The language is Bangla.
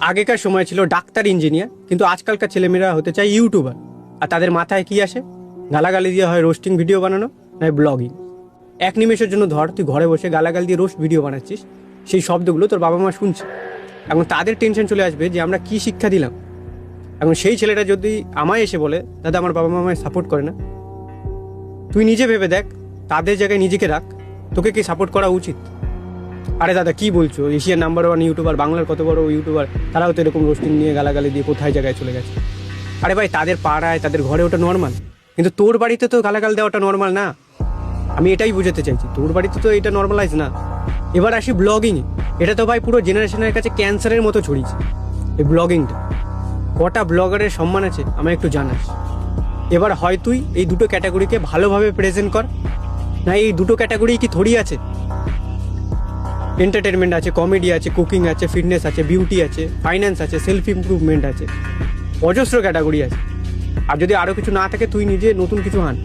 আগেকার সময় ছিল ডাক্তার ইঞ্জিনিয়ার, কিন্তু আজকালকার ছেলেমেয়েরা হতে চায় ইউটিউবার। আর তাদের মাথায় কি আসে? গালাগালি দিয়ে হয় রোস্টিং ভিডিও বানানো, নয় ব্লগিং। এক নিমেষের জন্য ধর, তুই ঘরে বসে গালাগাল দিয়ে রোস্ট ভিডিও বানাচ্ছিস, সেই শব্দগুলো তোর বাবা মা শুনছে। এখন তাদের টেনশন চলে আসবে যে আমরা কি শিক্ষা দিলাম। এখন সেই ছেলেটা যদি আমায় এসে বলে, দাদা আমার বাবা মা আমায় সাপোর্ট করে না, তুই নিজে ভেবে দেখ, তাদের জায়গায় নিজেকে রাখ, তোকে কি সাপোর্ট করা উচিত? আরে দাদা কি বলছো, এশিয়ার নাম্বার 1 ইউটিউবার, বাংলার কত বড় ইউটিউবার, তারাও তো এরকম রোস্টিং নিয়ে গালাগালি দিয়ে কোথায় জায়গায় চলে গেছে। আরে ভাই, তাদের পাড়ায় তাদের ঘরে ওটা নর্মাল, কিন্তু তোর বাড়িতে তো গালাগাল দেওয়াটা নর্মাল না। আমি এটাই বুঝাতে চাইছি, তোর বাড়িতে তো এটা নর্মালাইজ না। এবার আসি ব্লগিংয়ে। এটা তো ভাই পুরো জেনারেশনের কাছে ক্যান্সারের মতো ছড়িয়েছে এই ব্লগিংটা। কটা ব্লগারের সম্মান আছে আমায় একটু জানাস। এবার হয় তুই এই দুটো ক্যাটাগরিকে ভালোভাবে প্রেজেন্ট কর, না এই দুটো ক্যাটাগরি কি থরি আছে? এন্টারটেনমেন্ট আছে, কমেডি আছে, কুকিং আছে, ফিটনেস আছে, বিউটি আছে, ফাইন্যান্স আছে, সেলফ ইমপ্রুভমেন্ট আছে, অজস্র ক্যাটাগরি আছে। আর যদি আরও কিছু না থাকে, তুই নিজে নতুন কিছু আন।